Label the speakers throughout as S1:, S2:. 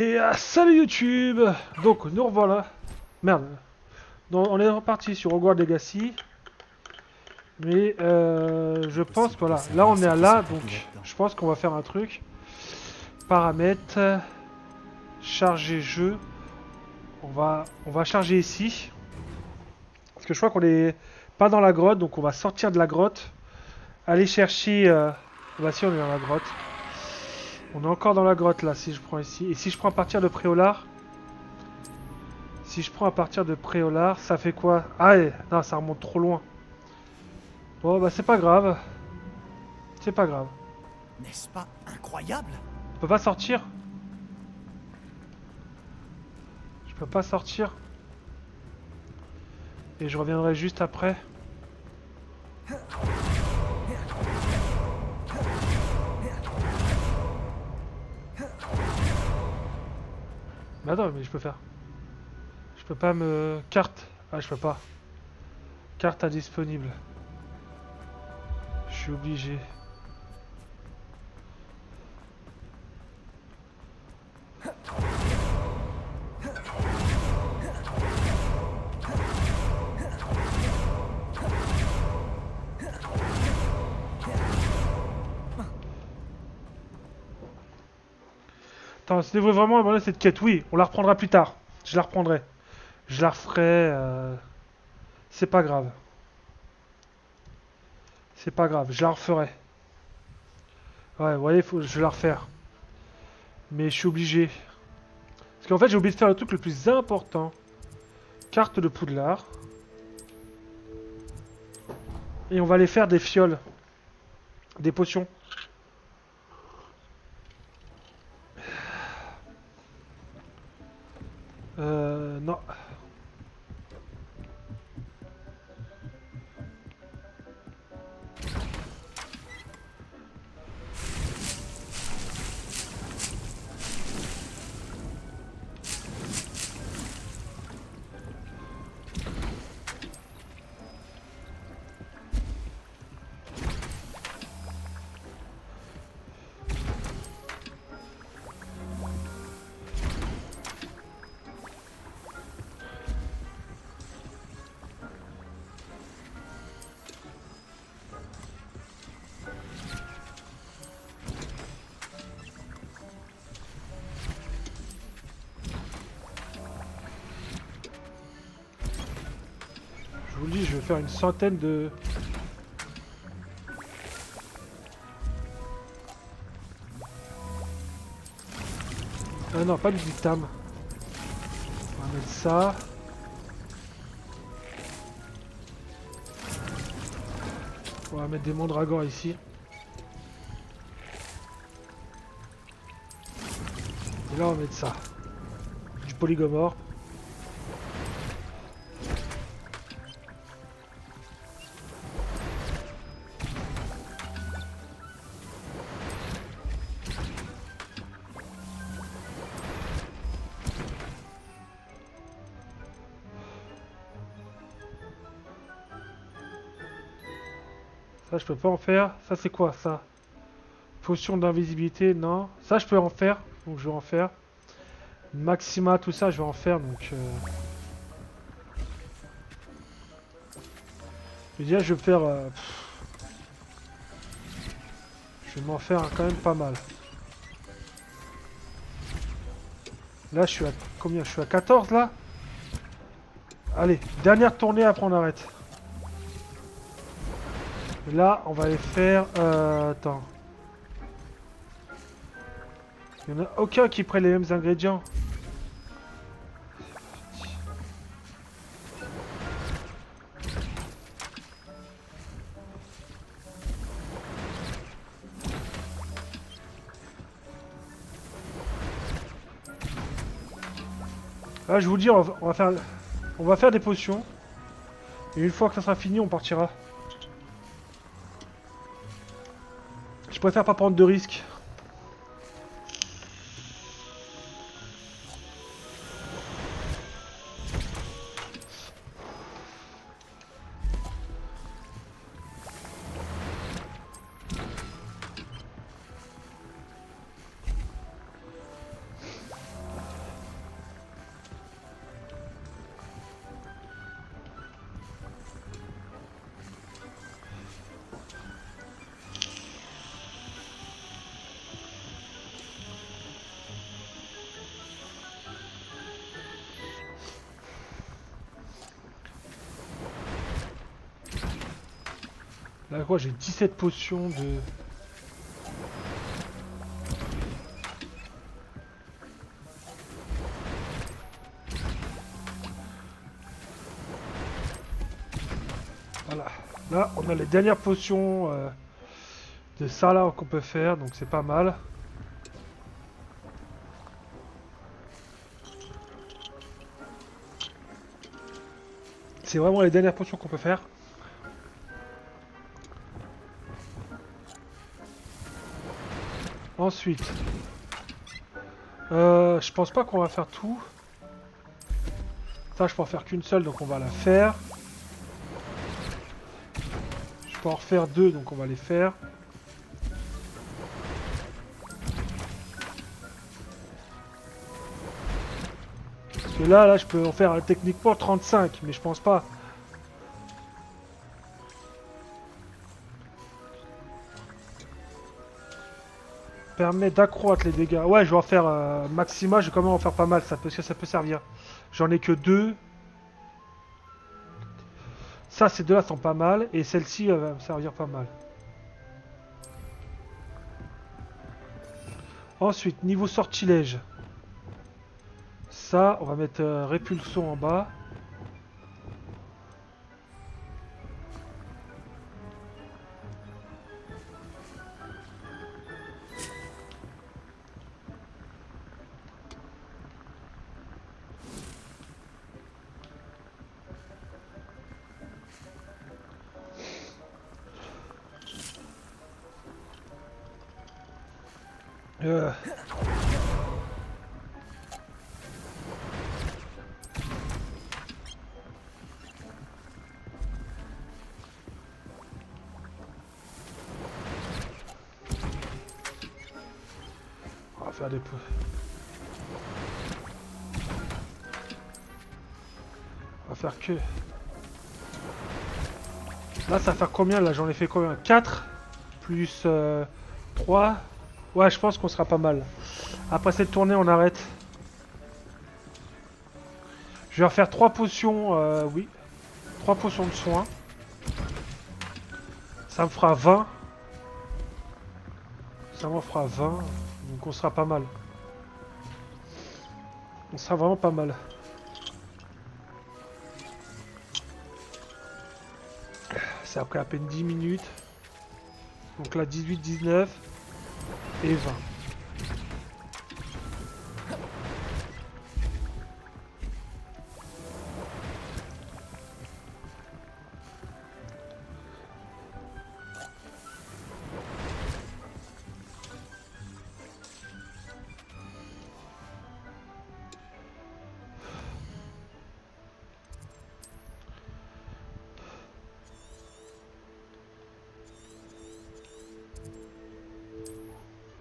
S1: Et salut YouTube. Donc nous revoilà. Merde. Donc, on est reparti sur Hogwarts Legacy. Mais je pense que voilà. Là on est à là. Donc je pense qu'on va faire un truc. Paramètres. Charger jeu. On va charger ici. Parce que je crois qu'on est pas dans la grotte. Donc on va sortir de la grotte. Aller chercher... Bah si, on est dans la grotte. On est encore dans la grotte là si je prends ici. Et si je prends à partir de Préolard. Si je prends à partir de Préolard, ça fait quoi? Ah ouais, non, ça remonte trop loin. Bon, bah c'est pas grave. C'est pas grave.
S2: N'est-ce pas incroyable?
S1: Je peux pas sortir. Je peux pas sortir. Et je reviendrai juste après. Mais attends, mais je peux faire. Je peux pas me... Carte. Ah, je peux pas. Carte indisponible. Je suis obligé. Attends, si tu veux vraiment abandonner cette quête, oui, on la reprendra plus tard. Je la reprendrai. Je la referai. C'est pas grave. C'est pas grave, je la referai. Ouais, vous voyez, je vais la refaire. Mais je suis obligé. Parce qu'en fait, j'ai oublié de faire le truc le plus important. Carte de Poudlard. Et on va aller faire des fioles. Des potions. Non. Je vous le dis, je vais faire une centaine de... Ah non, pas du dictame. On va mettre ça. On va mettre des mandragores ici. Et là, on va mettre ça. Du polygomore. Ça, je peux pas en faire. Ça, c'est quoi, ça? Potion d'invisibilité, non. Ça, je peux en faire. Donc, je vais en faire. Maxima, tout ça, je vais en faire. Donc, mais déjà, je vais faire... je vais m'en faire quand même pas mal. Là, je suis à combien? Je suis à 14, là. Allez, dernière tournée, après on arrête. Et là, on va aller faire... attends. Il n'y en a aucun qui prenne les mêmes ingrédients. Là, je vous dis, on va faire des potions. Et une fois que ça sera fini, on partira. Je préfère pas prendre de risques. Là, quoi, j'ai 17 potions de... Voilà. Là, on a les dernières potions de ça là qu'on peut faire, donc c'est pas mal. C'est vraiment les dernières potions qu'on peut faire. Ensuite, je pense pas qu'on va faire tout. Ça, je peux en faire qu'une seule, donc on va la faire. Je peux en refaire deux, donc on va les faire. Parce que là, je peux en faire techniquement 35, mais je pense pas. Permet d'accroître les dégâts. Ouais, je vais en faire maxima, je vais quand même en faire pas mal, ça peut, ça peut servir. J'en ai que deux. Ça, ces deux-là sont pas mal, et celle-ci va me servir pas mal. Ensuite, niveau sortilège. Ça, on va mettre répulsion en bas. Euh. On va faire des peu. On va faire que... Là, ça va faire combien? Là, j'en ai fait combien? 4 plus 3. Ouais, je pense qu'on sera pas mal. Après cette tournée, on arrête. Je vais refaire 3 potions, oui. 3 potions de soins. Ça me fera 20. Ça m'en fera 20. Donc on sera pas mal. On sera vraiment pas mal. Ça a pris à peine 10 minutes. Donc là, 18, 19 et 20.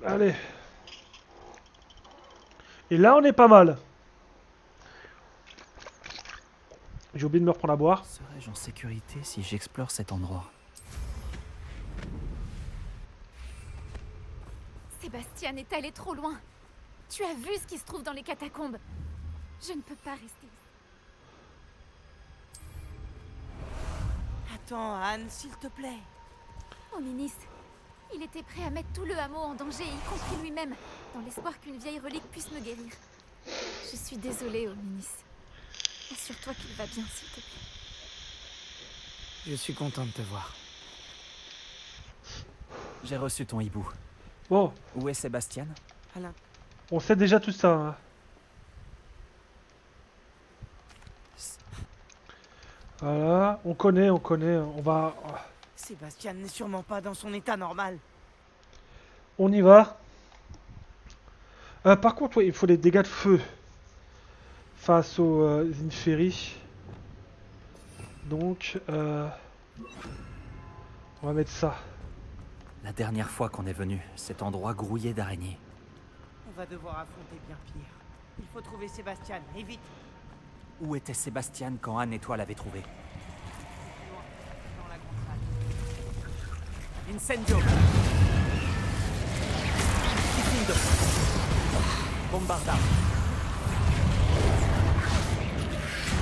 S1: Allez. Et là, on est pas mal. J'ai oublié de me reprendre à boire.
S2: Serais-je en sécurité si j'explore cet endroit?
S3: Sébastien est allé trop loin. Tu as vu ce qui se trouve dans les catacombes. Je ne peux pas rester.
S4: Attends, Anne, s'il te plaît.
S3: Hominis, il était prêt à mettre tout le hameau en danger, y compris lui-même, dans l'espoir qu'une vieille relique puisse me guérir. Je suis désolée, Hominis. Assure-toi qu'il va bien, s'il te plaît.
S4: Je suis content de te voir.
S2: J'ai reçu ton hibou.
S1: Bon,
S2: Où est Sébastien?
S4: Alain,
S1: on sait déjà tout ça. Hein. Voilà, on connaît, on va...
S4: Sébastien n'est sûrement pas dans son état normal.
S1: On y va. Par contre, ouais, il faut des dégâts de feu face aux Inferi. Donc, on va mettre ça.
S2: La dernière fois qu'on est venu, cet endroit grouillait d'araignées.
S4: On va devoir affronter bien pire. Il faut trouver Sébastien, et vite.
S2: Où était Sébastien quand Anne et toi l'avez trouvé?
S4: Dans la grande salle.
S2: Incendio! Incendio! Bombarda!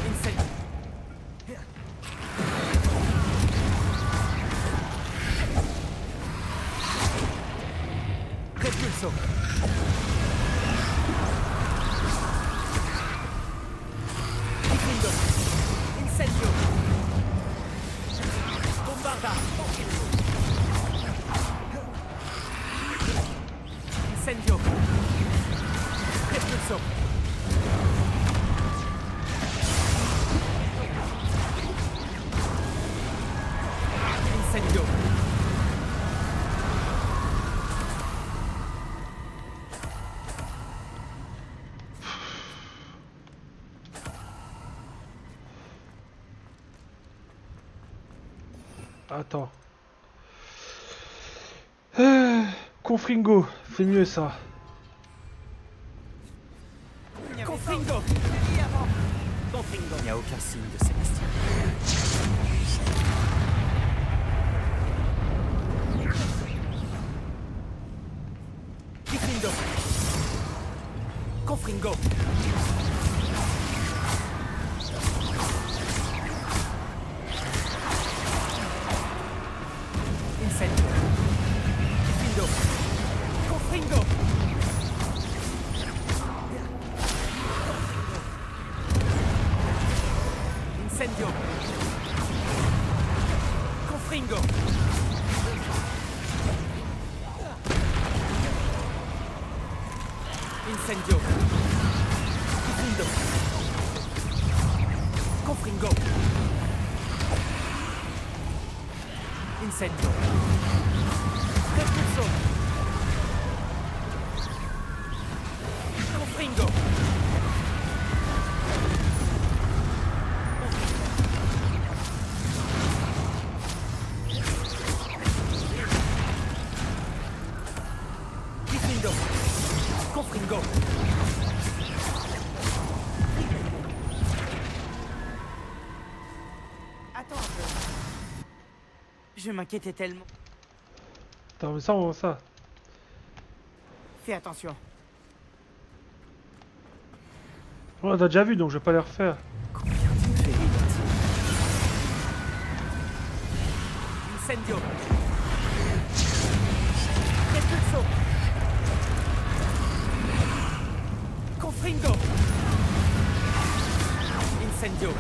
S2: Incendio!
S1: Attends. Confringo, c'est mieux ça.
S4: Confringo. Confringo.
S2: Il n'y a aucun signe de Sébastien.
S4: Confringo. Confringo. Incendio. Confringo. Confringo. Incendio. Confringo. Incendio. Confringo. Confringo. Incendio. Repulso. Confringo. Confringo. Confringo. Attends un peu. Je m'inquiétais tellement.
S1: Attends, mais ça, on voit ça.
S4: Fais attention.
S1: On a déjà vu, donc je vais pas les refaire.
S2: Combien de férides
S4: Incendio. Repulso. Confringo. Incendio.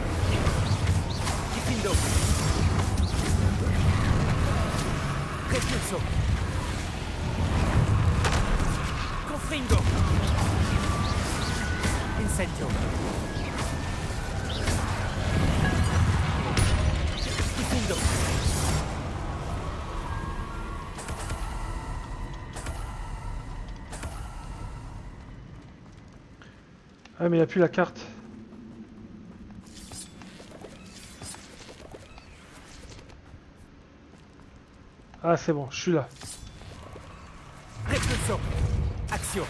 S4: Diffindo. Repulso. Confringo. Incendio. Diffindo.
S1: Ah, mais il n'y a plus la carte. Ah, c'est bon, je suis là.
S4: Repulso. Action.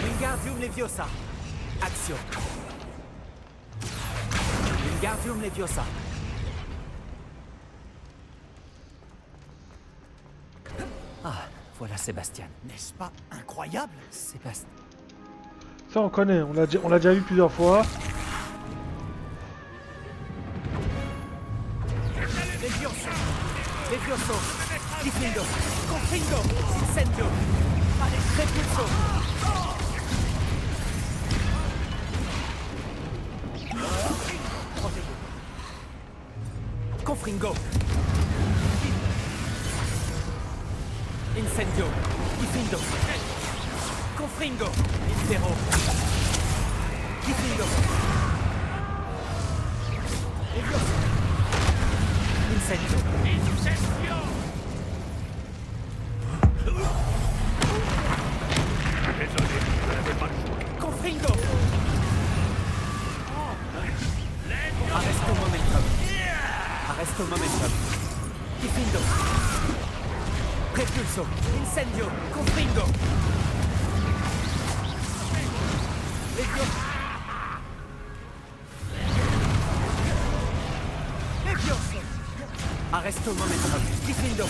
S4: Wingardium Leviosa. Action. Wingardium Leviosa.
S2: Ah, voilà Sébastien.
S4: N'est-ce pas incroyable?
S2: Sébastien.
S1: Ça, on connaît, on l'a déjà vu plusieurs fois.
S4: Levioso. Levioso. Diffindo. Confringo. Incendio. Repulso. Confringo. Incendio. Diffindo. Confringo. Intero. Diffindo. Levioso. Incendio. Confringo. Arresto momentum. Arresto momentum. Diffindo. Repulso. Incendio. Confringo. Levioso. Levioso. Arresto momentum. Diffindo.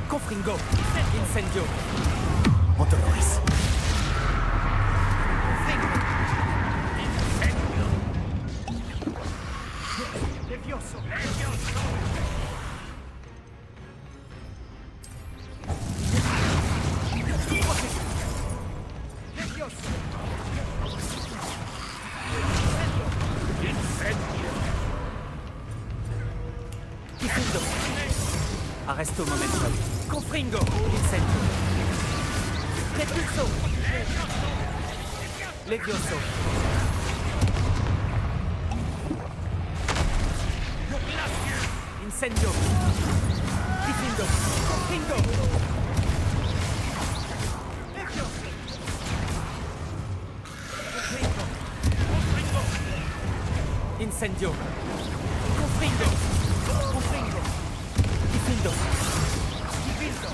S4: Confringo. Incendio. Motoris. Levioso. Diffindo. Arresto momentum. Confringo. Incendio. Repulso. Levioso. Incendio. Diffindo. Confringo. Levioso.
S2: Incendio. Confringo. Confringo. Diffindo. Diffindo.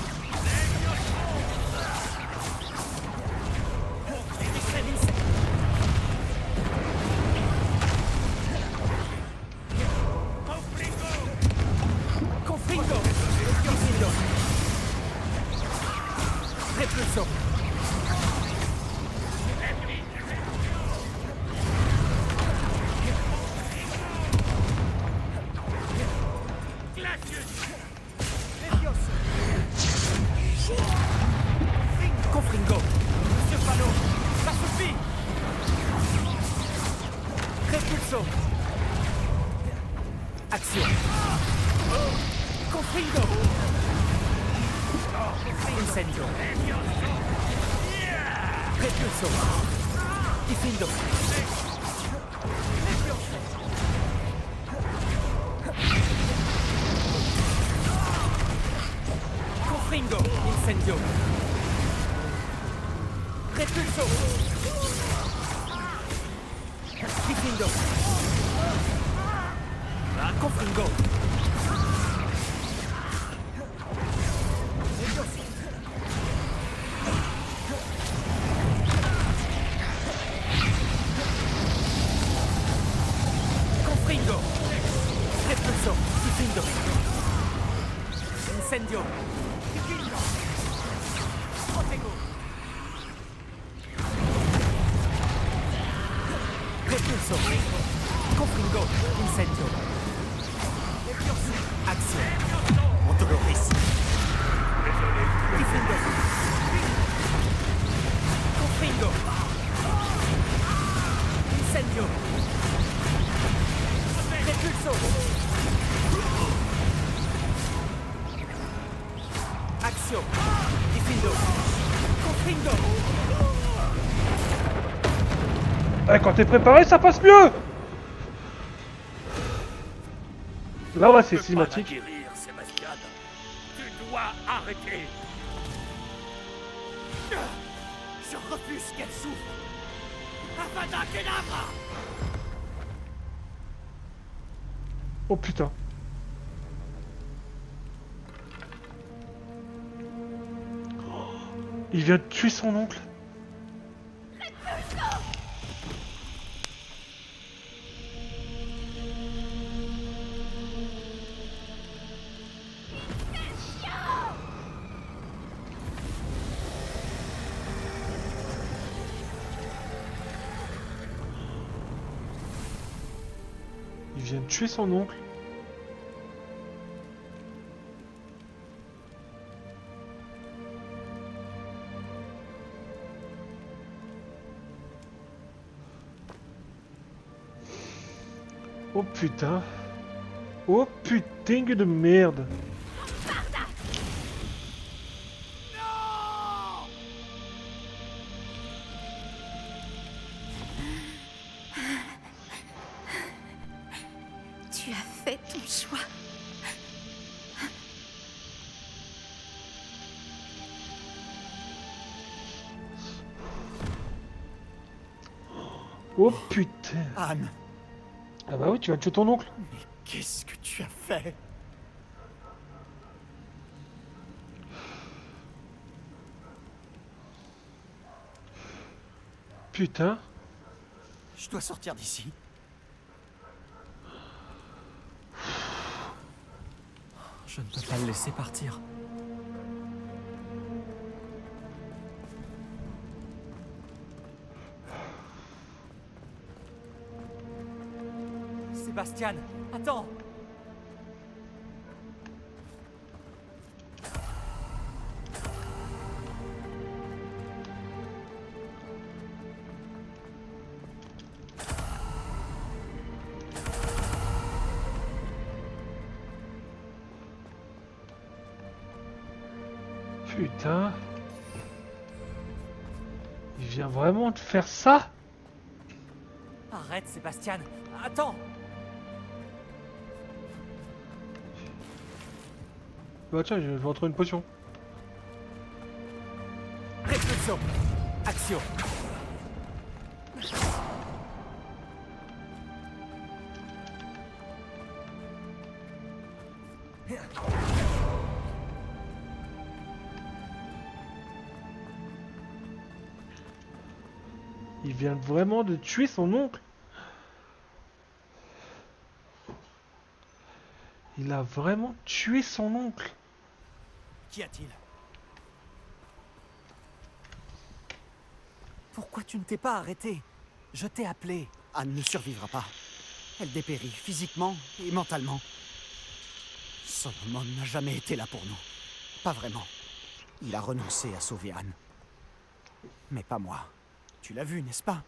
S2: Confringo. Diffindo. Repulso. Confringo. Monsieur Fallot, ça suffit. Repulso. Action. Confringo. Incendio. Repulso. Diffindo. Confringo. Incendio. Repulso. Diffindo. Confringo. Confringo. Repulso. Diffindo. Incendio. Diffindo. Protego. Repulso. Confringo. Incendio. Action. Montoloris. Diffindo. Confringo. Incendio. Repulso. Action. Diffindo. Confringo.
S1: Eh, quand t'es préparé, ça passe mieux. Là, ouais, c'est cinématique.
S5: Guérir, Sébastien. Tu dois arrêter. Je refuse qu'elle souffre. Avada Kedavra.
S1: Oh putain. Il vient de tuer son oncle. Il vient de tuer son oncle. Oh putain. Oh putain de merde.
S3: Tu as fait ton choix.
S1: Oh putain.
S5: Anne,
S1: Ah bah oui, tu vas tuer ton oncle.
S5: qu'est-ce que tu as fait?
S1: Putain.
S5: Je dois sortir d'ici.
S2: Je ne peux pas le laisser partir. Sébastien, attends!
S1: Putain. Il vient vraiment de faire ça?
S2: Arrête, Sébastien! Attends!
S1: Bah tiens, je vais retrouver une potion.
S2: Repulso! Action!
S1: Il vient vraiment de tuer son oncle. Il a vraiment tué son oncle.
S2: Qu'y a-t-il? Pourquoi tu ne t'es pas arrêté? Je t'ai appelé.
S6: Anne ne survivra pas. Elle dépérit physiquement et mentalement. Solomon n'a jamais été là pour nous. Pas vraiment. Il a renoncé à sauver Anne. Mais pas moi. Tu l'as vu, n'est-ce pas?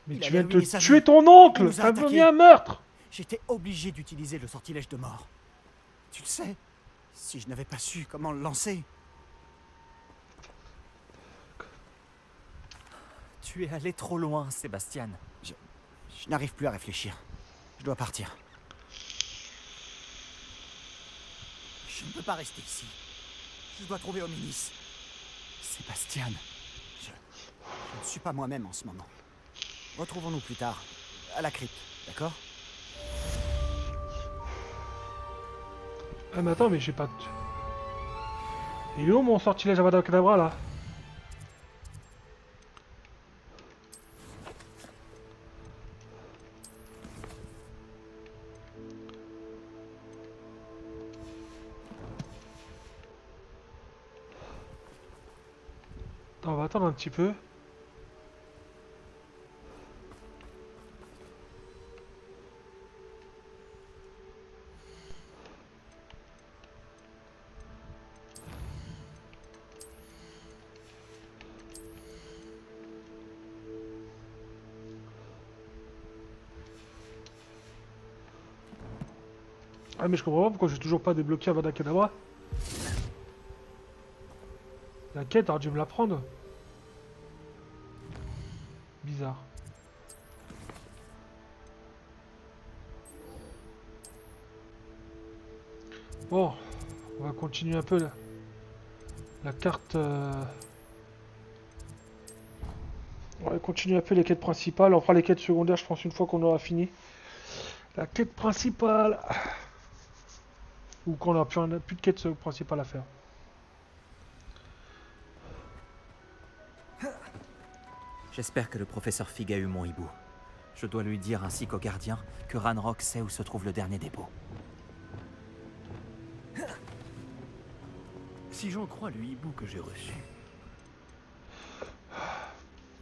S1: Mais
S6: Il
S1: tu
S6: avait
S1: viens de
S6: ruiné sa
S1: tuer
S6: vie.
S1: ton
S6: Il
S1: oncle.
S6: nous a
S1: T'as commis
S6: attaqués.
S1: un meurtre.
S6: J'étais obligé d'utiliser le sortilège de mort. Tu le sais? Si je n'avais pas su comment le lancer...
S2: Tu es allé trop loin, Sébastien.
S6: Je n'arrive plus à réfléchir. Je dois partir. Je ne peux pas rester ici. Je dois trouver Hominis. Sébastien, je ne suis pas moi-même en ce moment. Retrouvons-nous plus tard, à la crypte, d'accord?
S1: Ah mais attends, mais j'ai pas... Il est où mon sortilège Avada Kedavra là? Attends, on va attendre un petit peu. Ah mais je comprends pas pourquoi j'ai toujours pas débloqué Avada Kedavra. La quête, t'aurais dû me la prendre. Bizarre. Bon, on va continuer un peu la carte. On va continuer un peu les quêtes principales. On fera les quêtes secondaires, je pense, une fois qu'on aura fini. La quête principale. Ou qu'on a plus de quête principale à faire.
S2: J'espère que le professeur Fig a eu mon hibou. Je dois lui dire ainsi qu'au gardien que Ranrock sait où se trouve le dernier dépôt.
S5: Si j'en crois le hibou que j'ai reçu,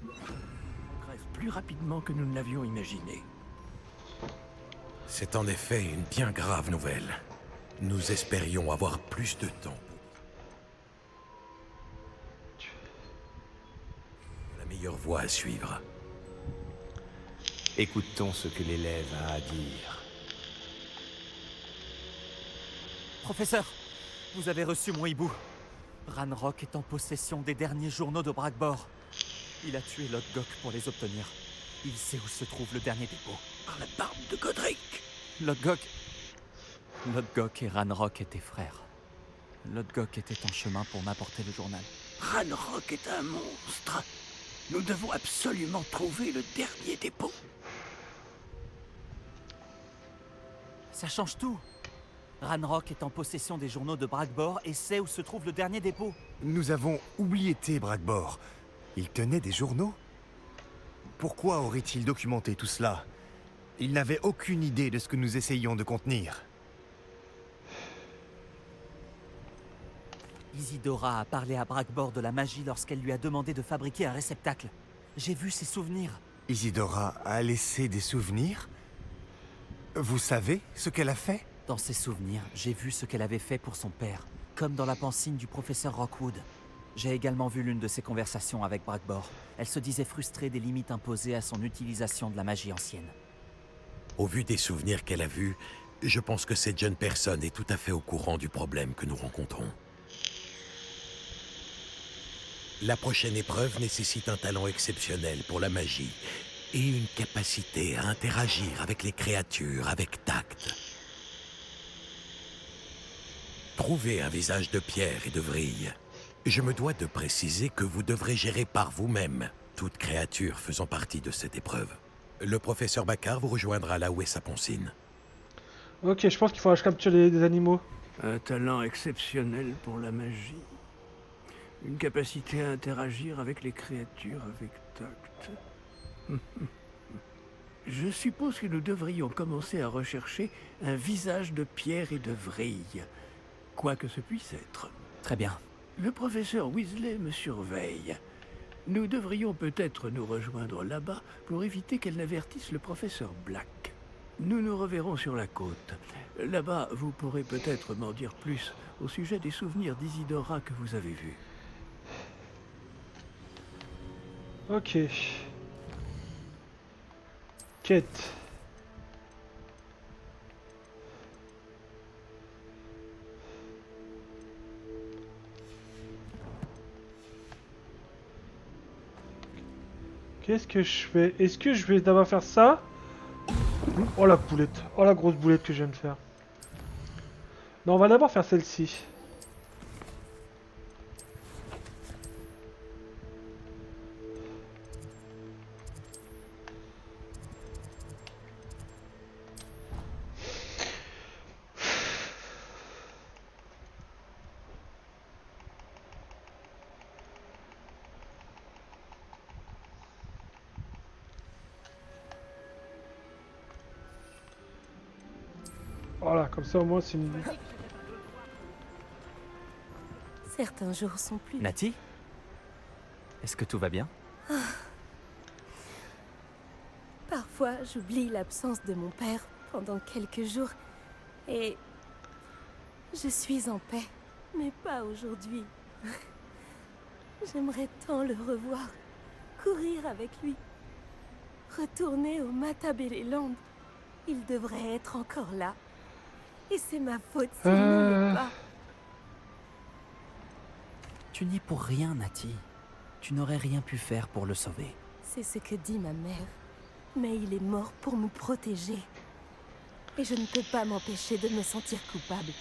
S5: on crève plus rapidement que nous ne l'avions imaginé.
S7: C'est en effet une bien grave nouvelle. Nous espérions avoir plus de temps. La meilleure voie à suivre.
S8: Écoutons ce que l'élève a à dire.
S2: Professeur, vous avez reçu mon hibou. Ranrock est en possession des derniers journaux de Bragbor. Il a tué Lodgok pour les obtenir. Il sait où se trouve le dernier dépôt.
S5: Par la barbe de Godric.
S2: Lodgok et Ranrock étaient frères. Lodgok était en chemin pour m'apporter le journal.
S5: Ranrock est un monstre. Nous devons absolument trouver le dernier dépôt.
S2: Ça change tout. Ranrock est en possession des journaux de Bragbor et sait où se trouve le dernier dépôt.
S9: Nous avons oublié Bragbor. Il tenait des journaux? Pourquoi aurait-il documenté tout cela? Il n'avait aucune idée de ce que nous essayions de contenir.
S2: Isidora a parlé à Bragbor de la magie lorsqu'elle lui a demandé de fabriquer un réceptacle. J'ai vu ses souvenirs.
S9: Isidora a laissé des souvenirs? Vous savez ce qu'elle a fait?
S2: Dans ses souvenirs, j'ai vu ce qu'elle avait fait pour son père, comme dans la pancine du professeur Rockwood. J'ai également vu l'une de ses conversations avec Bragbor. Elle se disait frustrée des limites imposées à son utilisation de la magie ancienne.
S7: Au vu des souvenirs qu'elle a vus, je pense que cette jeune personne est tout à fait au courant du problème que nous rencontrons. La prochaine épreuve nécessite un talent exceptionnel pour la magie et une capacité à interagir avec les créatures avec tact. Trouvez un visage de pierre et de vrille. Je me dois de préciser que vous devrez gérer par vous-même toute créature faisant partie de cette épreuve. Le professeur Baccar vous rejoindra là où est sa poncine.
S1: Ok, je pense qu'il faudra que je capture des animaux.
S5: Un talent exceptionnel pour la magie. Une capacité à interagir avec les créatures avec tact. Je suppose que nous devrions commencer à rechercher un visage de pierre et de vrille. Quoi que ce puisse être.
S2: Très bien.
S5: Le professeur Weasley me surveille. Nous devrions peut-être nous rejoindre là-bas pour éviter qu'elle n'avertisse le professeur Black. Nous nous reverrons sur la côte. Là-bas, vous pourrez peut-être m'en dire plus au sujet des souvenirs d'Isidora que vous avez vus.
S1: Ok. Quête. Qu'est-ce que je fais? Est-ce que je vais d'abord faire ça? Oh la boulette. Oh la grosse boulette que je viens de faire. Non, on va d'abord faire celle-ci. Voilà, comme ça au moins c'est une...
S10: Certains jours sont plus...
S2: Nati? Est-ce que tout va bien?
S10: Parfois, j'oublie l'absence de mon père pendant quelques jours et je suis en paix, mais pas aujourd'hui. J'aimerais tant le revoir, courir avec lui, retourner au Matabeleland. Il devrait être encore là. Et c'est ma faute s'il ne l'est pas.
S2: Tu n'y es pour rien, Nati. Tu n'aurais rien pu faire pour le sauver.
S10: C'est ce que dit ma mère. Mais il est mort pour nous protéger. Et je ne peux pas m'empêcher de me sentir coupable.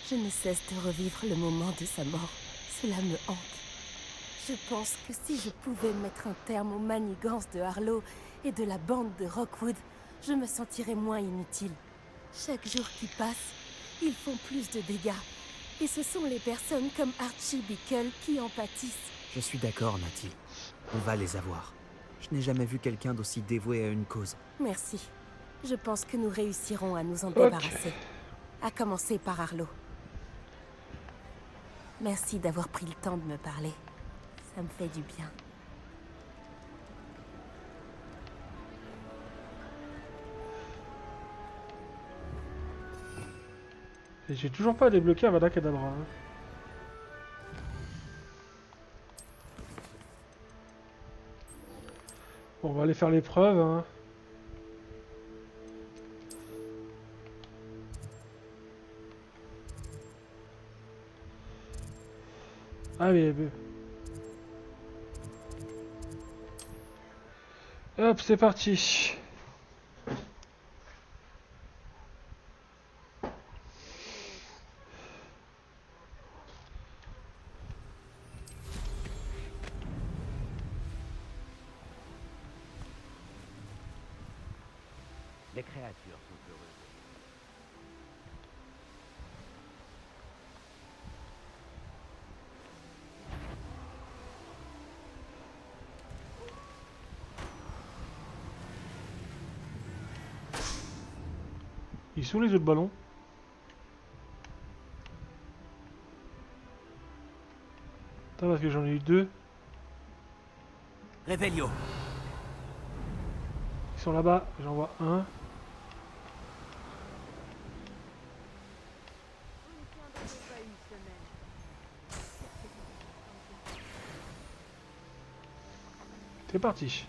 S10: Je ne cesse de revivre le moment de sa mort. Cela me hante. Je pense que si je pouvais mettre un terme aux manigances de Harlow et de la bande de Rockwood, je me sentirais moins inutile. Chaque jour qui passe, ils font plus de dégâts. Et ce sont les personnes comme Archie Bickle qui en pâtissent.
S2: Je suis d'accord, Nati. On va les avoir. Je n'ai jamais vu quelqu'un d'aussi dévoué à une cause.
S10: Merci. Je pense que nous réussirons à nous en débarrasser. À commencer par Harlow. Merci d'avoir pris le temps de me parler. Ça me fait du bien.
S1: Et j'ai toujours pas débloqué Avada Kedavra. Hein. Bon, on va aller faire l'épreuve. Hein. Allez. Hop, c'est parti.
S8: Les créatures sont heureuses.
S1: Ils sont les autres ballons. Attends, parce que j'en ai eu deux.
S2: Revelio.
S1: Ils sont là-bas, j'en vois un. C'est parti.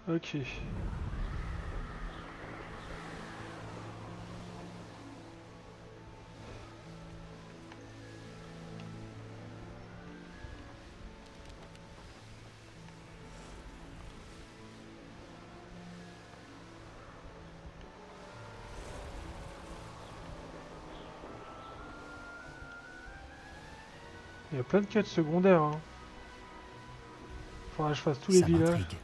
S1: Ok. Il y a plein de quêtes secondaires. Hein. Faudra que je fasse tous les
S2: Ça
S1: villages.
S2: m'intrigue.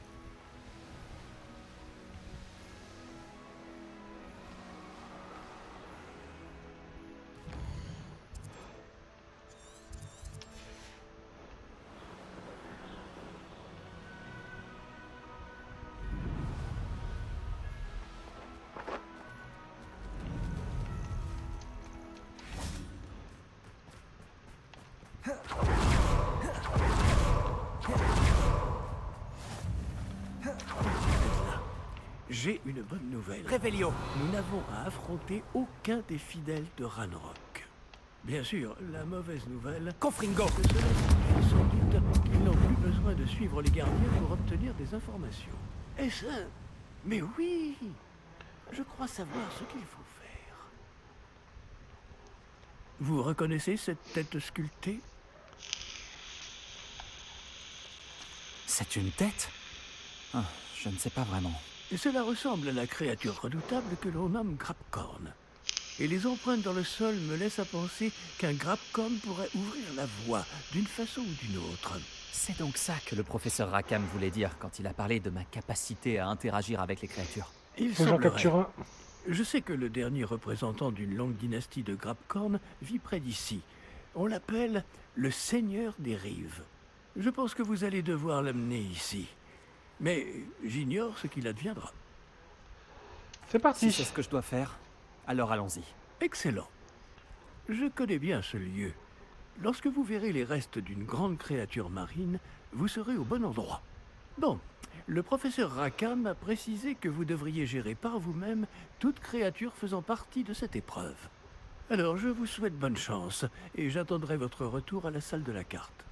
S5: J'ai une bonne nouvelle.
S6: Révélio.
S5: Nous n'avons à affronter aucun des fidèles de Ranrock. Bien sûr, la mauvaise nouvelle,
S6: Confringo.
S5: c'est que cela signifie sans doute qu'ils n'ont plus besoin de suivre les gardiens pour obtenir des informations. Est-ce un... Mais oui, je crois savoir ce qu'il faut faire. Vous reconnaissez cette tête sculptée?
S2: C'est une tête? Ah, je ne sais pas vraiment.
S5: Cela ressemble à la créature redoutable que l'on nomme Grabcorn. Et les empreintes dans le sol me laissent à penser qu'un Grabcorn pourrait ouvrir la voie d'une façon ou d'une autre.
S2: C'est donc ça que le professeur Rackham voulait dire quand il a parlé de ma capacité à interagir avec les créatures.
S5: Il
S1: Faut que j'en
S5: semblerait.
S1: capture un.
S5: Je sais que le dernier représentant d'une longue dynastie de Grabcorn vit près d'ici. On l'appelle le Seigneur des Rives. Je pense que vous allez devoir l'amener ici. Mais j'ignore ce qu'il adviendra.
S1: C'est parti.
S2: Si c'est ce que je dois faire, alors allons-y.
S5: Excellent. Je connais bien ce lieu. Lorsque vous verrez les restes d'une grande créature marine, vous serez au bon endroit. Bon, le professeur Rackham a précisé que vous devriez gérer par vous-même toute créature faisant partie de cette épreuve. Alors je vous souhaite bonne chance et j'attendrai votre retour à la salle de la carte.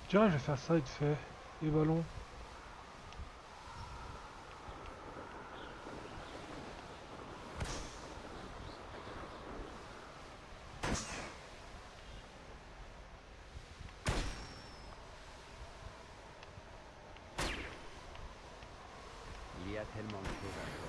S1: Tiens, je vais faire ça vite fait. Les ballons.
S8: Il y a tellement de choses à faire.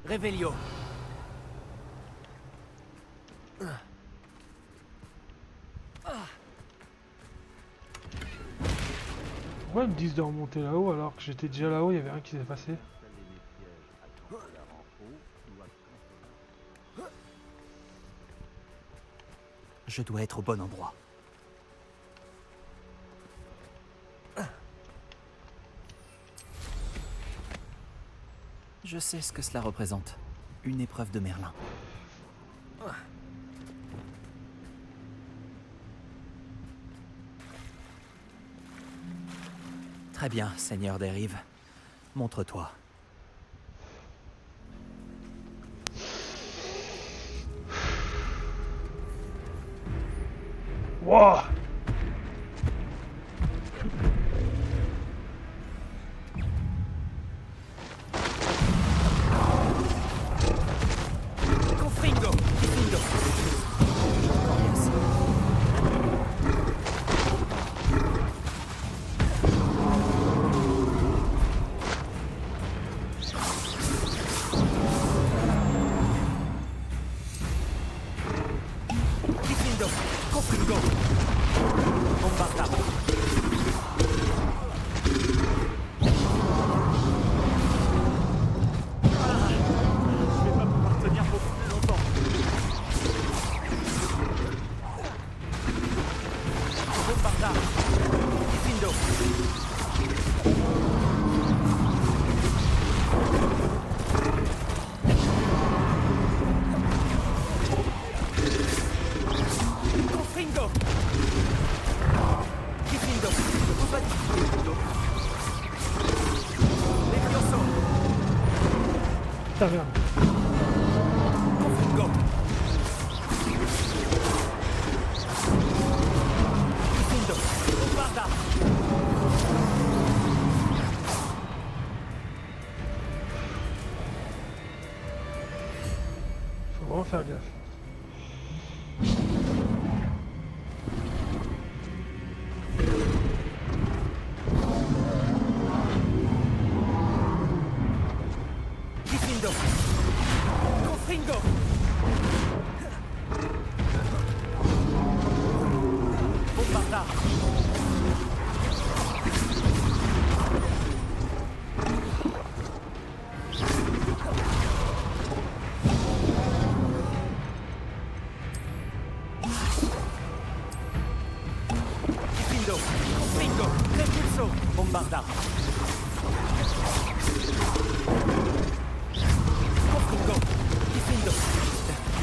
S6: Révélio.
S1: Pourquoi ils me disent de remonter là-haut alors que j'étais déjà là-haut, il y avait rien qui s'est passé?
S8: Installer des pièges à tout hasard en haut ou à camper.
S2: Je dois être au bon endroit. Je sais ce que cela représente. Une épreuve de Merlin. Très bien, Seigneur des Rives. Montre-toi.
S1: Wouah! putain, merde.
S6: Go. Findo. Bombarda.
S1: Faut vraiment faire gaffe.
S6: Findo. Confringo. Bombarda. Findo. Confringo. Repulso. Bombarda. Confringo. Findo.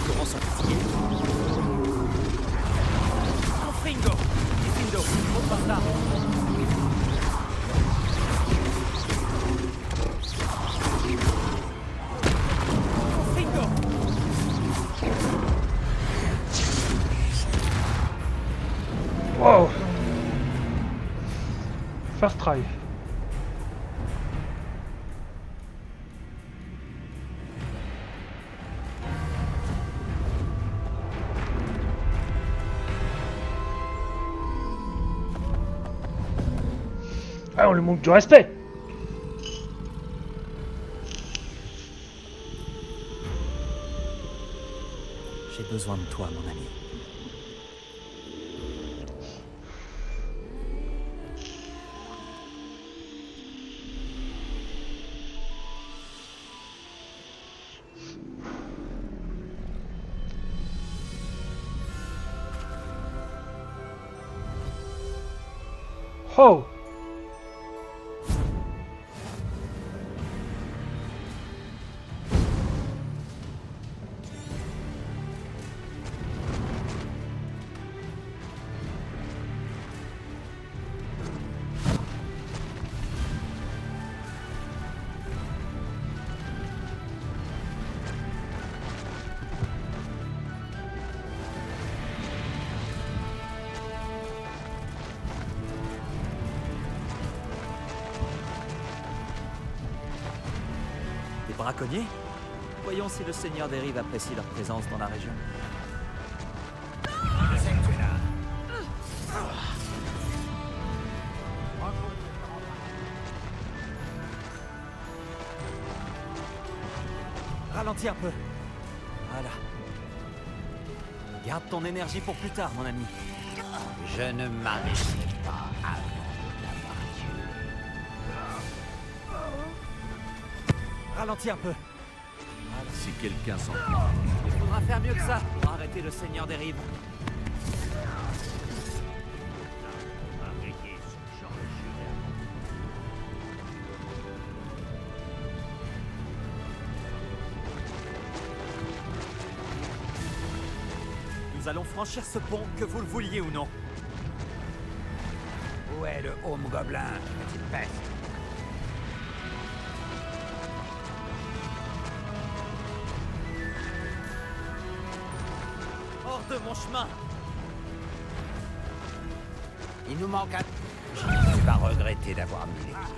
S6: Comment sont fatigués? Confringo. Findo. Bombarda. Confringo.
S1: Wow. First try. Ah, on lui manque du respect.
S2: J'ai besoin de toi, mon ami.
S1: Oh.
S2: Des braconniers? Voyons si le Seigneur des Rives apprécie leur présence dans la région. Ralentis un peu. Voilà. Garde ton énergie pour plus tard, mon ami.
S6: Je ne m'arrêterai pas avant
S2: Ralentis un peu.
S8: Si quelqu'un s'en
S2: Il faudra faire mieux que ça pour arrêter le Seigneur des Rives.
S8: arrêter ce genre de
S2: Nous allons franchir ce pont, que vous le vouliez ou non.
S6: Où est le Home Gobelin, petite peste?
S2: Hors de mon chemin.
S6: Il nous manque un... Tu vas regretter d'avoir mis les pieds.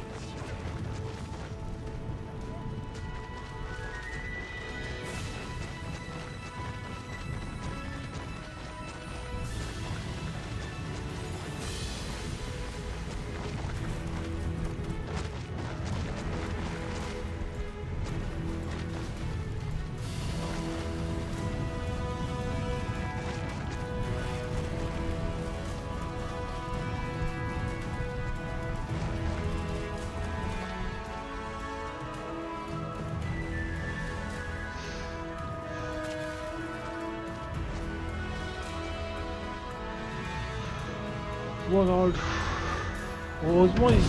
S1: Bon, non, heureusement, il...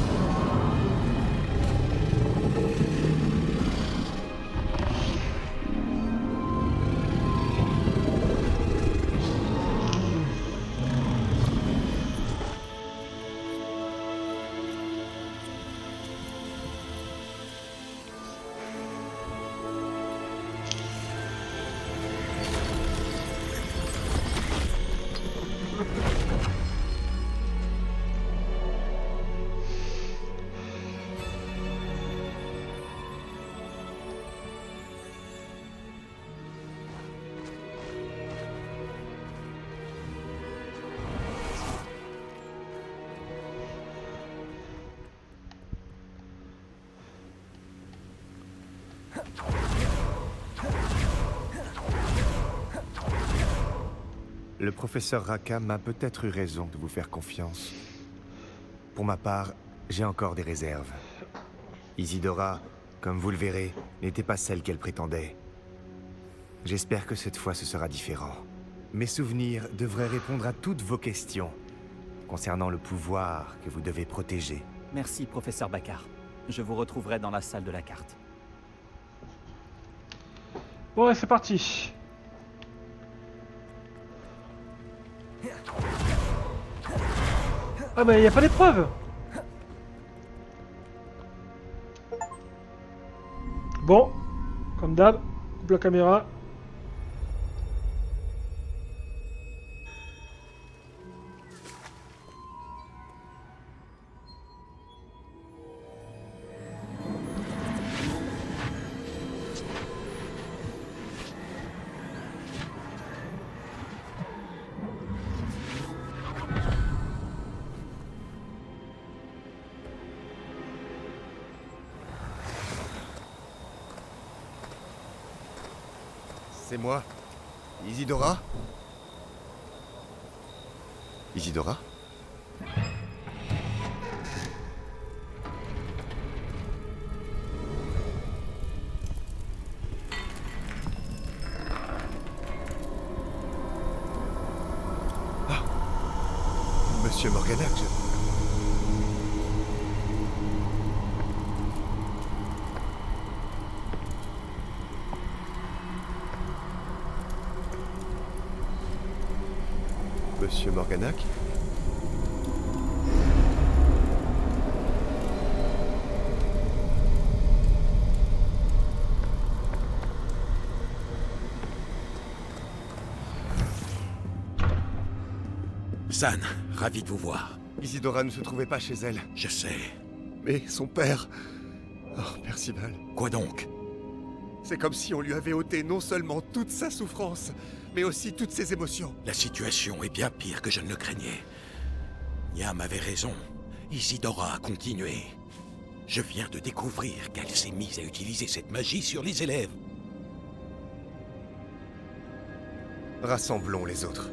S9: le professeur Rackham a peut-être eu raison de vous faire confiance. Pour ma part, j'ai encore des réserves. Isidora, comme vous le verrez, n'était pas celle qu'elle prétendait. J'espère que cette fois ce sera différent. Mes souvenirs devraient répondre à toutes vos questions concernant le pouvoir que vous devez protéger.
S2: Merci, professeur Baccar. Je vous retrouverai dans la salle de la carte.
S1: Bon, et c'est parti. Ah bah, il n'y a pas d'épreuve. Bon, comme d'hab, coupe la caméra.
S9: C'est moi. Isidora? Isidora? Ah! Monsieur Morganac, Monsieur Morganac?
S7: Zan, ravi de vous voir.
S9: Isidora ne se trouvait pas chez elle.
S7: Je sais.
S9: Mais son père... Oh, Percival.
S7: Quoi donc?
S9: C'est comme si on lui avait ôté non seulement toute sa souffrance, mais aussi toutes ses émotions.
S7: La situation est bien pire que je ne le craignais. Niam avait raison. Isidora a continué. Je viens de découvrir qu'elle s'est mise à utiliser cette magie sur les élèves.
S9: Rassemblons les autres.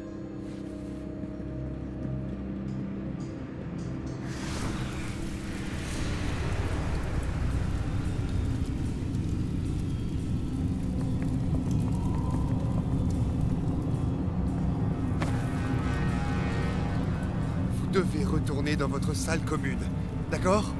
S9: Vous devez retourner dans votre salle commune, d'accord?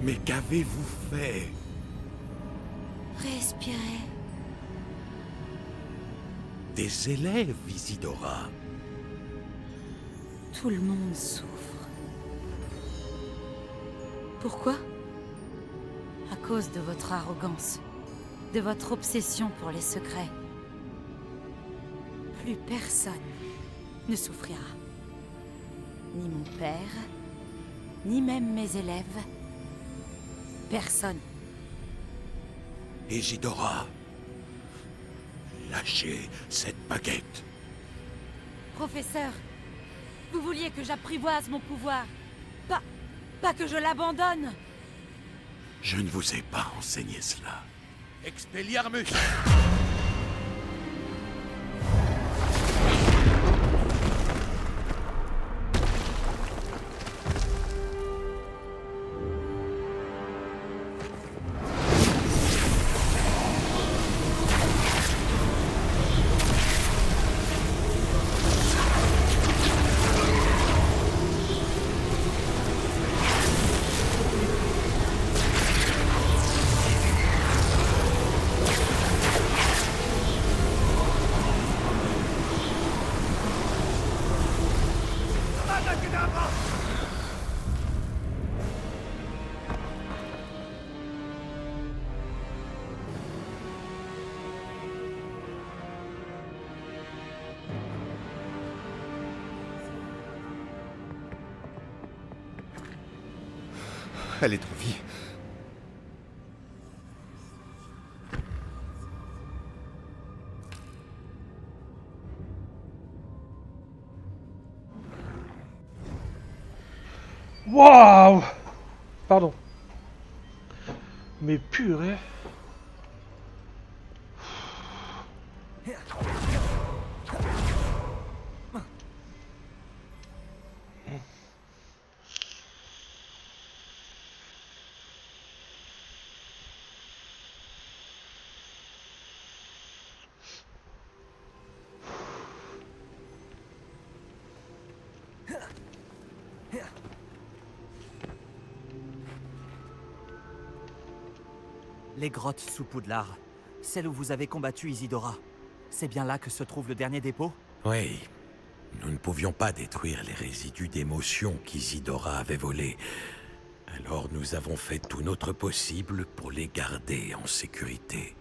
S7: Mais qu'avez-vous fait?
S3: Respirez.
S7: Des élèves, Isidora.
S10: Tout le monde souffre. Pourquoi? À cause de votre arrogance, de votre obsession pour les secrets. Plus personne ne souffrira. Ni mon père, ni même mes élèves. Personne.
S7: Isidora. Lâchez cette baguette.
S10: Professeur, vous vouliez que j'apprivoise mon pouvoir. Pas que je l'abandonne.
S7: Je ne vous ai pas enseigné cela. Expelliarmus!
S9: elle est en vie.
S1: Waouh! Pardon. Mais purée.
S2: Les grottes sous Poudlard. Celle où vous avez combattu Isidora. C'est bien là que se trouve le dernier dépôt?
S7: Oui. Nous ne pouvions pas détruire les résidus d'émotions qu'Isidora avait volés. Alors nous avons fait tout notre possible pour les garder en sécurité.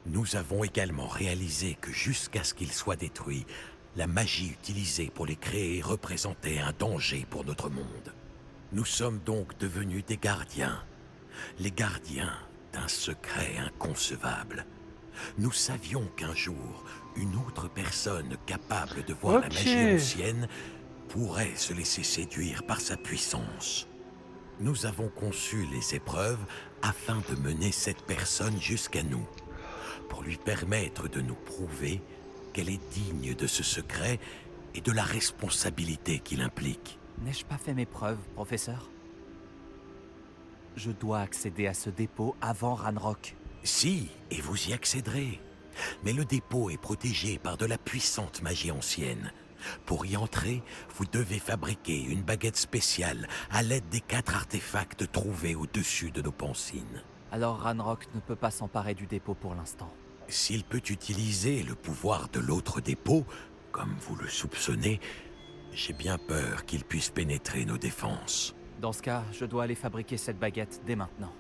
S7: Nous avons également réalisé que jusqu'à ce qu'ils soient détruits, la magie utilisée pour les créer représentait un danger pour notre monde. Nous sommes donc devenus des gardiens. Les gardiens d'un secret inconcevable. Nous savions qu'un jour, une autre personne capable de voir la magie ancienne pourrait se laisser séduire par sa puissance. Nous avons conçu les épreuves afin de mener cette personne jusqu'à nous, pour lui permettre de nous prouver qu'elle est digne de ce secret et de la responsabilité qu'il implique.
S2: N'ai-je pas fait mes preuves, professeur? Je dois accéder à ce dépôt avant Ranrock.
S7: Si, et vous y accéderez. Mais le dépôt est protégé par de la puissante magie ancienne. Pour y entrer, vous devez fabriquer une baguette spéciale à l'aide des 4 artefacts trouvés au-dessus de nos pancines.
S2: Alors Ranrock ne peut pas s'emparer du dépôt pour l'instant.
S7: S'il peut utiliser le pouvoir de l'autre dépôt, comme vous le soupçonnez, j'ai bien peur qu'il puisse pénétrer nos défenses.
S2: Dans ce cas, je dois aller fabriquer cette baguette dès maintenant.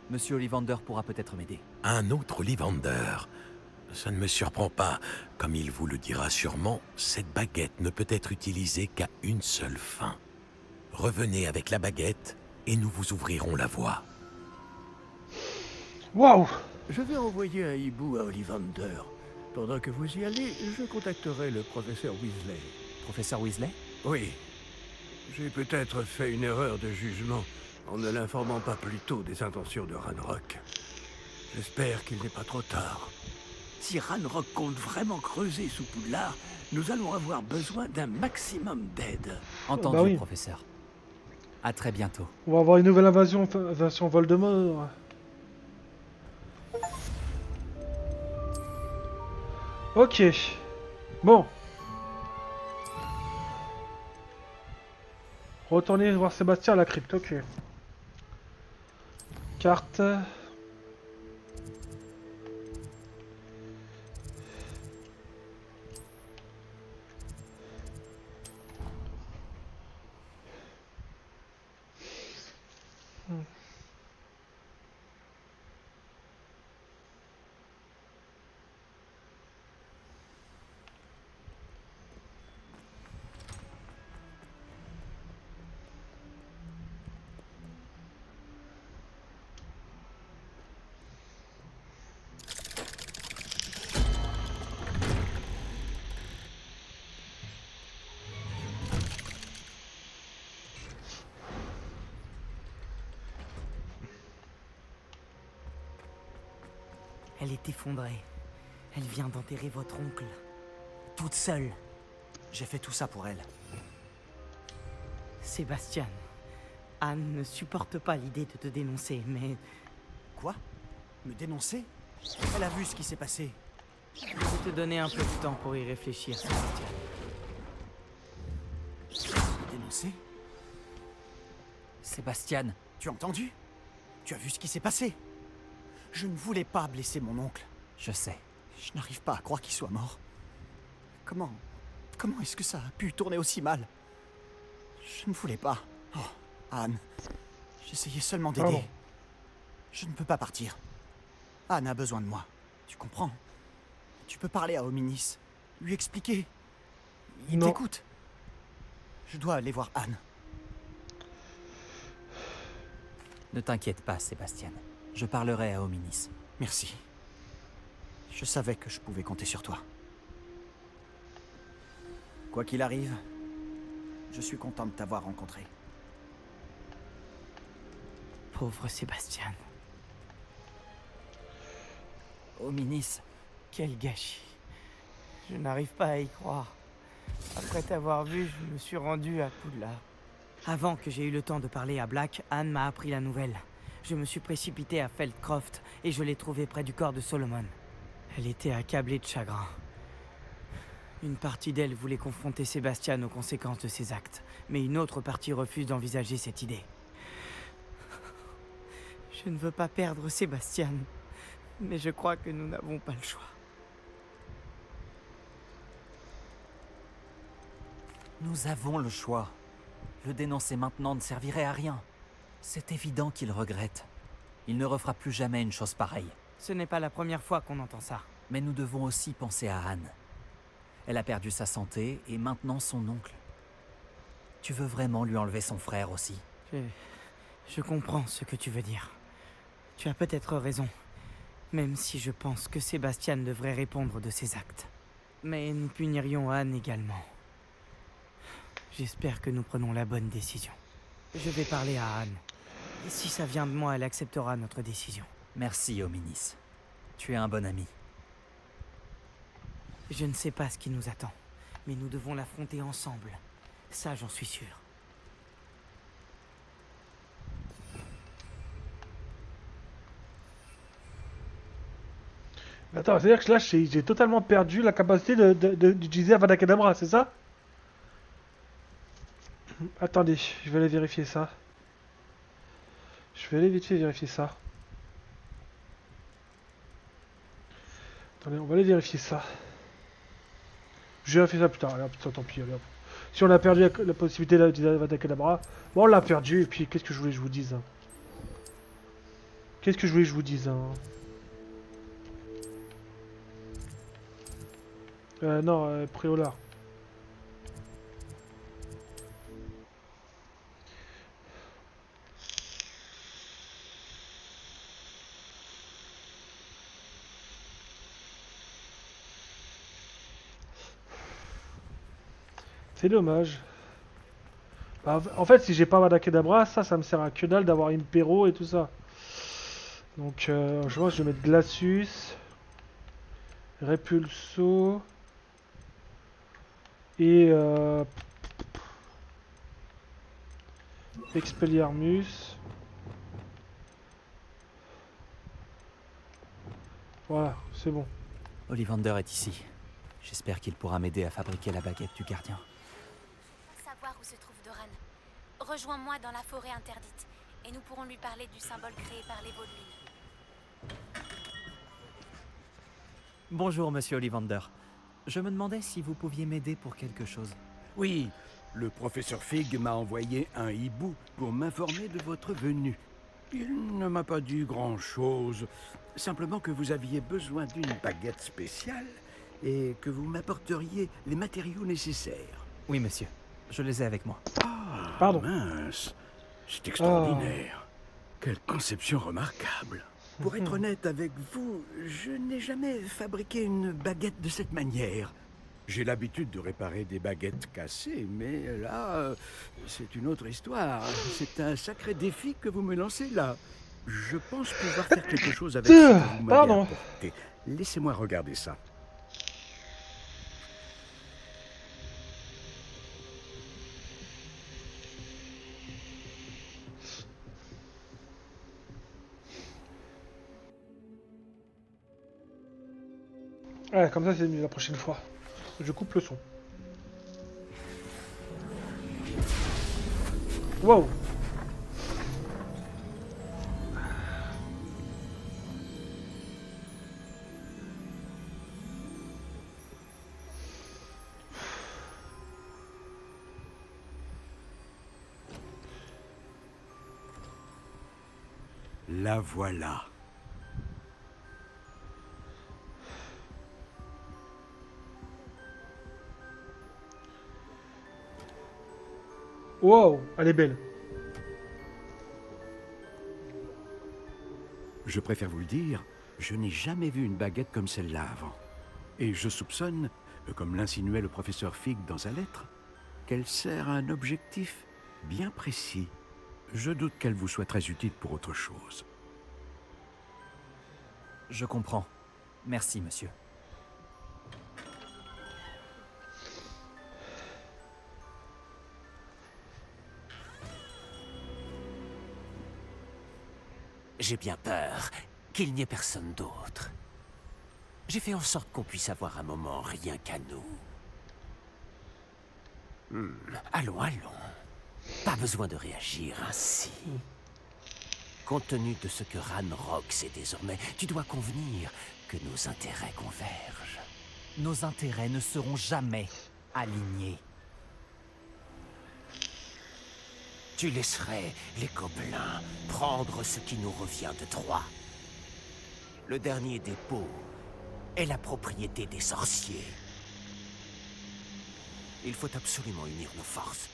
S2: Monsieur Ollivander pourra peut-être m'aider.
S7: Un autre Ollivander? Ça ne me surprend pas. Comme il vous le dira sûrement, cette baguette ne peut être utilisée qu'à une seule fin. Revenez avec la baguette et nous vous ouvrirons la voie.
S1: Waouh!
S5: Je vais envoyer un hibou à Ollivander. Pendant que vous y allez, je contacterai le professeur Weasley.
S2: Professeur Weasley?
S5: Oui. J'ai peut-être fait une erreur de jugement en ne l'informant pas plus tôt des intentions de Ranrock. J'espère qu'il n'est pas trop tard. Si Ranrock compte vraiment creuser sous Poudlard, nous allons avoir besoin d'un maximum d'aide.
S2: Entendu,
S1: bah oui.
S2: Professeur. À très bientôt.
S1: On va avoir une nouvelle invasion version Voldemort. Ok. Bon. Retournez voir Sébastien à la crypte, ok. Carte.
S4: Elle est effondrée. Elle vient d'enterrer votre oncle. Toute seule.
S6: J'ai fait tout ça pour elle.
S4: Sébastien, Anne ne supporte pas l'idée de te dénoncer, mais...
S6: Quoi? Me dénoncer? Elle a vu ce qui s'est passé.
S4: Je vais te donner un peu de temps pour y réfléchir, Sébastien.
S6: Me dénoncer?
S2: Sébastien,
S6: Tu as entendu? Tu as vu ce qui s'est passé? Je ne voulais pas blesser mon oncle.
S2: je sais.
S6: Je n'arrive pas à croire qu'il soit mort. Comment est-ce que ça a pu tourner aussi mal? Je ne voulais pas. Oh, Anne, j'essayais seulement d'aider.
S1: Pardon.
S6: Je ne peux pas partir. Anne a besoin de moi. Tu comprends? Tu peux parler à Hominis, lui expliquer. Il
S1: Non.
S6: t'écoute. Je dois aller voir Anne.
S2: Ne t'inquiète pas, Sébastien. Je parlerai à Hominis.
S6: Merci. Je savais que je pouvais compter sur toi. Quoi qu'il arrive, je suis content de t'avoir rencontré.
S4: Pauvre Sébastien.
S2: Hominis,
S4: Quel gâchis. Je n'arrive pas à y croire. Après t'avoir vu, je me suis rendu à Poudlard. Avant que j'aie eu le temps de parler à Black, Anne m'a appris la nouvelle. Je me suis précipité à Feldcroft et je l'ai trouvée près du corps de Solomon. Elle était accablée de chagrin. Une partie d'elle voulait confronter Sébastien aux conséquences de ses actes, mais une autre partie refuse d'envisager cette idée. Je ne veux pas perdre Sébastien, mais je crois que nous n'avons pas le choix.
S2: nous avons le choix. Le dénoncer maintenant ne servirait à rien. C'est évident qu'il regrette. Il ne refera plus jamais une chose pareille.
S4: Ce n'est pas la première fois qu'on entend ça.
S2: Mais nous devons aussi penser à Anne. Elle a perdu sa santé et maintenant son oncle. Tu veux vraiment lui enlever son frère aussi?
S4: Je comprends ce que tu veux dire. Tu as peut-être raison. Même si je pense que Sébastien devrait répondre de ses actes. Mais nous punirions Anne également. J'espère que nous prenons la bonne décision. Je vais parler à Anne. Et si ça vient de moi, elle acceptera notre décision.
S2: Merci, Hominis. Tu es un bon ami.
S4: Je ne sais pas ce qui nous attend, mais nous devons l'affronter ensemble. Ça, j'en suis sûr.
S1: Attends, c'est-à-dire que là, j'ai totalement perdu la capacité d'utiliser Avada Kedavra, c'est ça? Attendez, je vais aller vérifier ça. Je vais aller vite fait vérifier ça. Attendez, on va aller vérifier ça. Je vais vérifier ça plus tard. Allez, hop, tant pis, allez, hop. Si on a perdu la possibilité d'utiliser Avada Kedavra, bon, on l'a perdu, et puis qu'est-ce que je voulais que je vous dise, hein? Qu'est-ce que je voulais que je vous dise, hein? Non, Préolard. C'est dommage. Bah, en fait, si j'ai pas Avada Kedavra, ça me sert à que dalle d'avoir Impero et tout ça. Donc, je pense que je vais mettre Glacius, Repulso et Expelliarmus. Voilà, c'est bon.
S2: Ollivander est ici. J'espère qu'il pourra m'aider à fabriquer la baguette du gardien.
S11: Savoir où se trouve Doran. Rejoins-moi dans la forêt interdite, et nous pourrons lui parler du symbole créé par les Vaudevilles.
S2: Bonjour, monsieur Ollivander. Je me demandais si vous pouviez m'aider pour quelque chose.
S5: Oui, le professeur Fig m'a envoyé un hibou pour m'informer de votre venue. Il ne m'a pas dit grand-chose, simplement que vous aviez besoin d'une baguette spéciale et que vous m'apporteriez les matériaux nécessaires.
S2: Oui, monsieur. Je les ai avec moi.
S5: Ah,
S1: Pardon.
S5: mince, c'est extraordinaire. Quelle conception remarquable. Pour être honnête avec vous, je n'ai jamais fabriqué une baguette de cette manière. J'ai l'habitude de réparer des baguettes cassées, mais là, c'est une autre histoire. C'est un sacré défi que vous me lancez là. Je pense pouvoir faire quelque chose avec ce que vous m'avez apporté. Laissez-moi regarder ça.
S1: Ouais, comme ça c'est mieux la prochaine fois. Je coupe le son. Wow.
S5: La voilà.
S1: Wow, elle est belle.
S5: Je préfère vous le dire, je n'ai jamais vu une baguette comme celle-là avant. Et je soupçonne, comme l'insinuait le professeur Fig dans sa lettre, qu'elle sert à un objectif bien précis. Je doute qu'elle vous soit très utile pour autre chose.
S2: Je comprends. Merci, monsieur.
S12: J'ai bien peur qu'il n'y ait personne d'autre. J'ai fait en sorte qu'on puisse avoir un moment rien qu'à nous. Allons, allons. Pas besoin de réagir ainsi. Compte tenu de ce que Ranrock sait désormais, tu dois convenir que nos intérêts convergent.
S2: Nos intérêts ne seront jamais alignés.
S12: Tu laisserais les gobelins prendre ce qui nous revient de droit. Le dernier dépôt est la propriété des sorciers. Il faut absolument unir nos forces.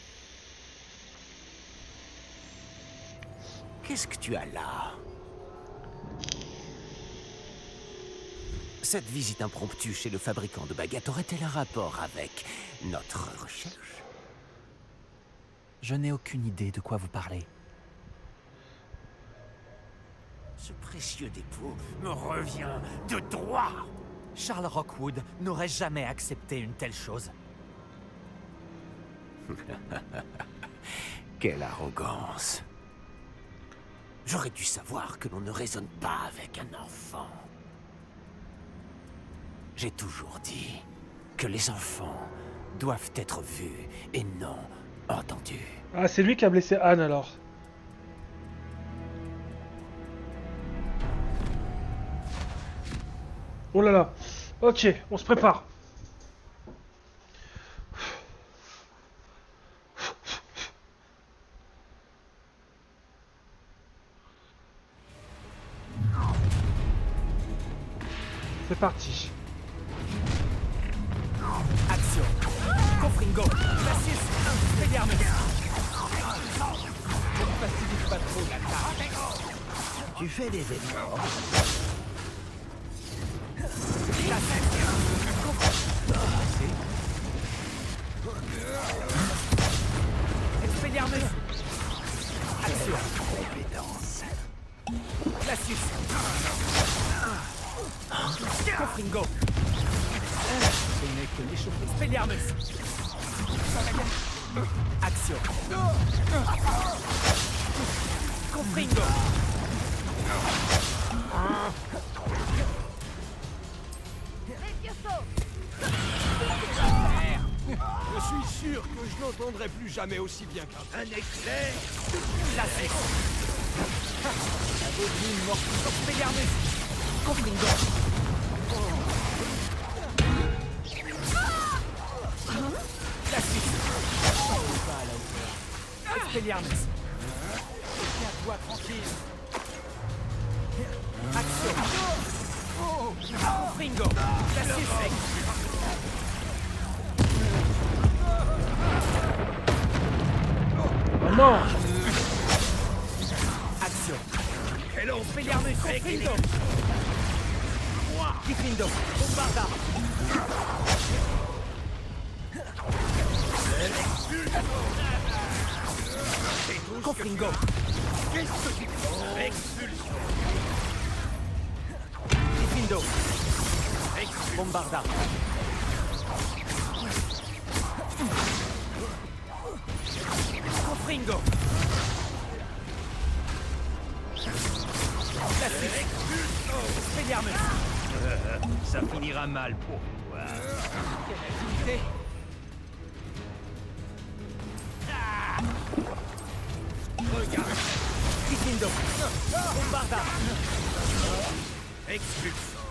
S12: Qu'est-ce que tu as là? Cette visite impromptue chez le fabricant de baguettes aurait-elle un rapport avec notre recherche?
S2: Je n'ai aucune idée de quoi vous parlez.
S12: Ce précieux dépôt me revient de droit.
S2: Charles Rockwood n'aurait jamais accepté une telle chose.
S12: Quelle arrogance. J'aurais dû savoir que l'on ne raisonne pas avec un enfant. J'ai toujours dit que les enfants doivent être vus et non entendus.
S1: Ah, c'est lui qui a blessé Anne alors. Oh là là. Ok, on se prépare. C'est parti.
S6: Action. Confringo. Glacius. Expelliarmus. Ne facilite pas trop la tâche.
S12: Tu fais des efforts.
S6: Expelliarmus. Action.
S12: Compétence.
S6: Glacius. Confringo. Ce n'est que l'échauffe. Expelliarmus. Action. Confringo.
S13: Je suis sûr que je n'entendrai plus jamais aussi bien qu'un éclair.
S6: Classique. La vaudine morte. Expelliarmus. Confringo. Classique. Pas à la hauteur. Expelliarmus. Tiens-toi tranquille. Action. Confringo. Classique.
S1: Oh non.
S6: Action. Expelliarmus. Confringo. Diffindo. Bombarda. Confringo. Diffindo. Bombarda. Confringo. Classique. Expelliarmus.
S8: Ça finira mal pour toi.
S6: Quelle activité.
S13: Regarde.
S6: Diffindo. Bombarda.
S13: Expulsion.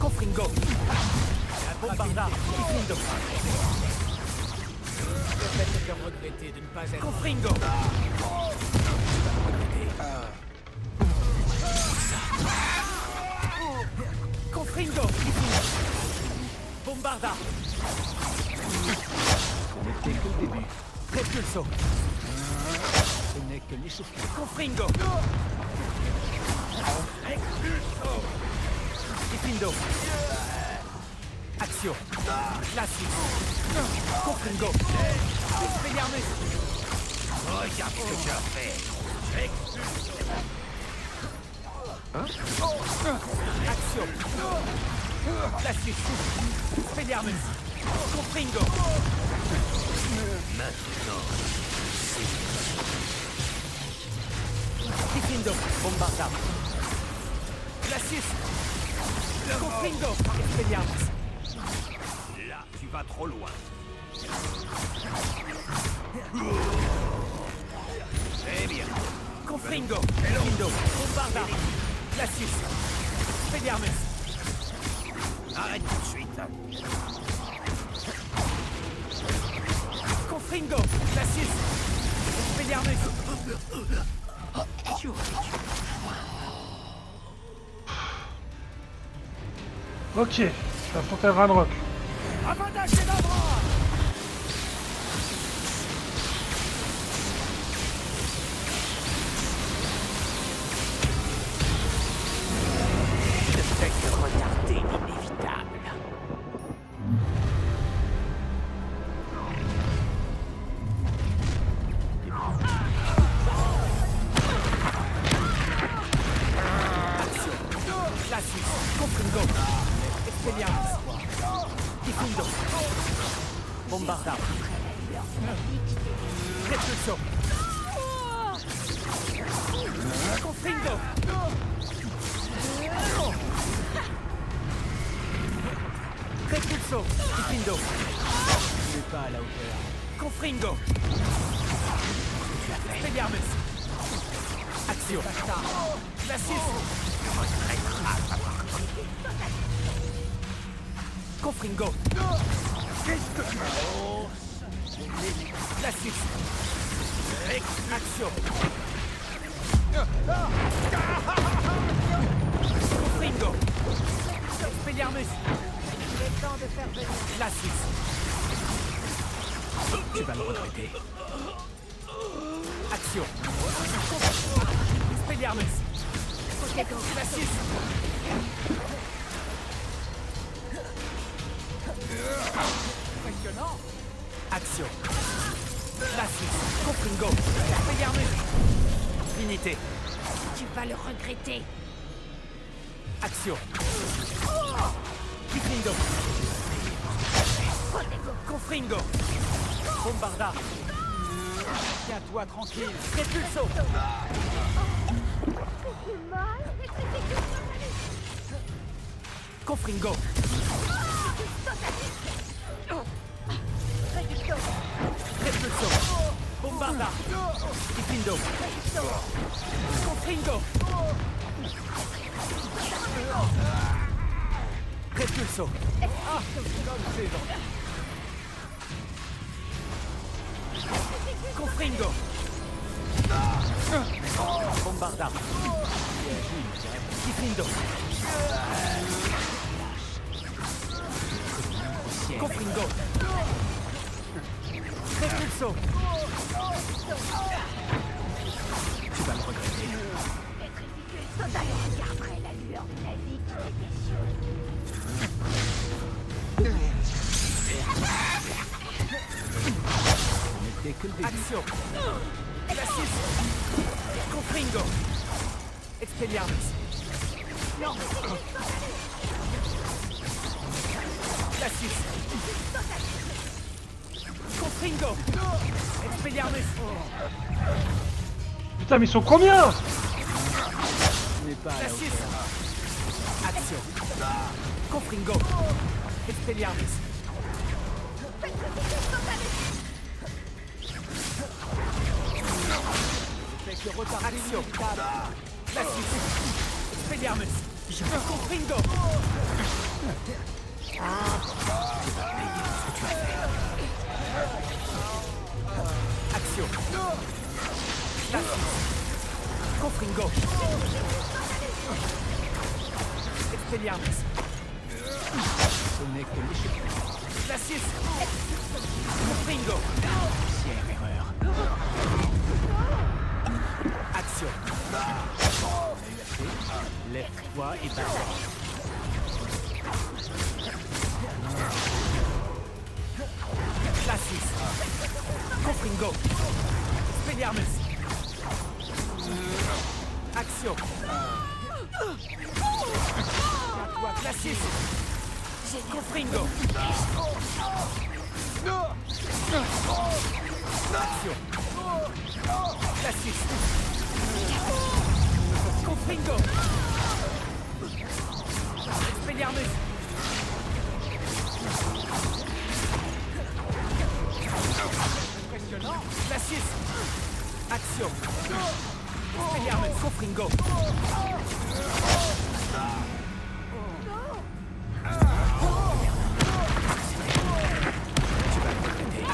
S6: Confringo. Bombarda. Diffindo. Peut-être leur regretter de ne pas être... Confringo. Confringo. Bombarda.
S8: Ce n'était qu'au début.
S6: Repulso. Ce n'est que l'essoufflement.
S4: Confringo. Diffindo. Axio. Glacius. Confringo. Expelliarmus.
S12: Regarde ce que tu as fait.
S4: Axio. Glacius. Expelliarmus. Confringo.
S12: Maintenant,
S4: Diffindo. Bombarda. Glacius. Confringo. Expelliarmus.
S13: Là, tu vas trop loin.
S12: très bien.
S4: Confringo. Diffindo. Bombarda. Glacius. Expelliarmus.
S12: Arrête tout de suite.
S4: Confringo. Glacius. Expelliarmus.
S1: Ok, ça affronte Ranrock.
S4: Avada Kedavra.
S12: Je ne fais que retarder l'inévitable.
S4: Glacius. Confringo. Expelliarmus. Diffindo. Bombarda. Repulso. Confringo. Repulso. Diffindo.
S6: Tu n'es pas à la hauteur.
S4: Confringo. Expelliarmus. Axio. Glacius. Confringo. Glacius. Axio. Confringo. Expelliarmus.
S3: Il est temps de faire venir.
S4: Glacius.
S6: Tu vas le regretter.
S4: Axio. Expelliarmus. Glacius.
S6: Impressionnant.
S4: Axio. Glacius. Confringo. Expelliarmus. Unité.
S3: Tu vas le regretter.
S4: Axio. Diffindo. Confringo. Bombarda.
S6: Tiens-toi tranquille.
S4: Repulso. Confringo. Repulso. Bombarda. Diffindo. Confringo. Repulso. Confringo. Bombarda. Diffindo. Confringo. Repulso.
S6: Tu vas le regretter.
S3: Après la lueur de la vie qui
S6: N'était que le début.
S4: Axio. Glacius. Confringo. Expelliarmus. Glacius. Confringo. Expelliarmus.
S1: Putain, mais ils sont combien?
S6: Tu n'es pas à la
S4: Glacius.
S6: hauteur.
S4: Axio. Confringo. Expelliarmus.
S6: Fais que retarder
S4: Axio.
S6: l'inévitable.
S4: Glacius. Expelliarmus. Confringo. Axio. Glacius. Confringo. Expelliarmus.
S6: Ce n'est que l'échec.
S4: Glacius. Confringo.
S6: Fière erreur. Action. Lève-toi et bats. Classis. Confringo. Expelliarmus. Action. Toi, Classis. Confringo. Action. Classis. Confringo. Expelliarmus. Impressionnant. Classis. Action. Expelliarmus. Confringo.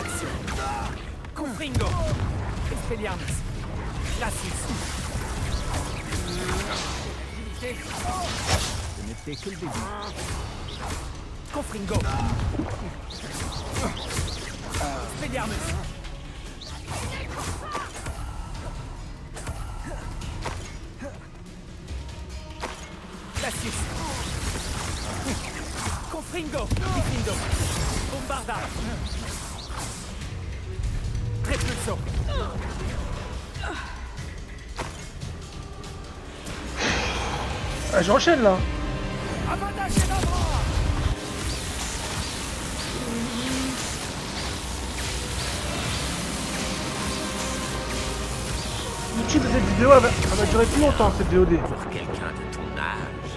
S6: Action. Confringo. Expelliarmus. Classis. Ce n'était que le début. Confringo. Expelliarmus. Classis. Confringo. Diffindo. Bombarda. Repulso.
S1: Ah, j'enchaîne là. YouTube, cette vidéo elle va durer plus longtemps, cette VOD.
S7: Pour quelqu'un de ton âge.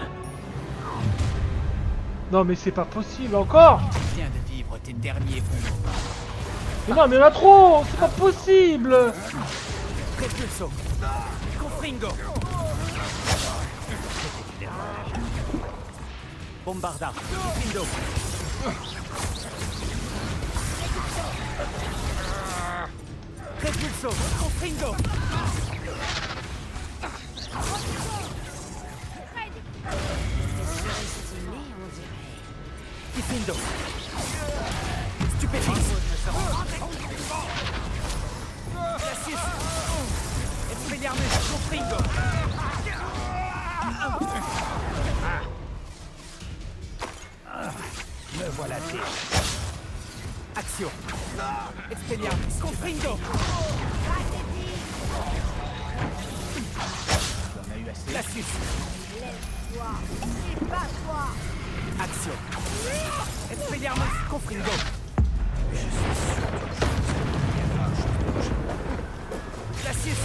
S1: Non mais c'est pas possible encore.
S6: Tu viens de vivre tes derniers moments.
S1: Mais non mais il y en a trop. C'est pas possible.
S6: Repulso. Confringo. Bombarda. Diffindo. Repulso. Confringo. Diffindo. Stupéfix. Classis. Expelliarmus. Confringo. Me voilà terre. Action. Expelliarmus. Confringo. Classis. Action. Expelliarmus. Confringo. Classis.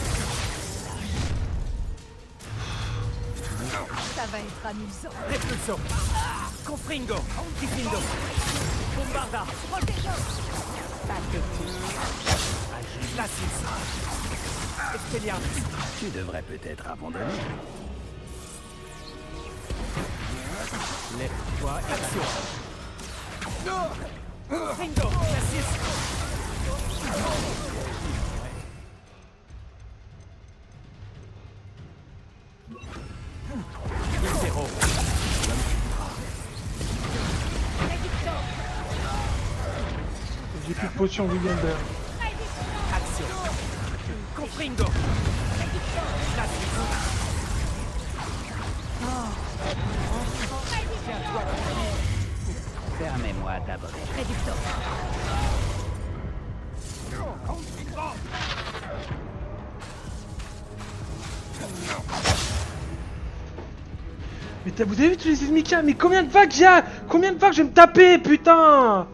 S3: Ça va être amusant.
S6: Repulso. Confringo. Diffindo. Bombarda. Classis. Expelliarmus.
S12: Tu devrais peut-être abandonner.
S6: Lève-toi. Action. Confringo. Classis. 0.
S1: J'ai plus de potion Williamber.
S6: Action. Confringo. Classis.
S12: Permets-moi d'abord.
S3: Réducteur.
S1: Mais vous avez vu tous les ennemis qu'il y a? Mais combien de vagues il y a? Combien de vagues je vais me taper, putain?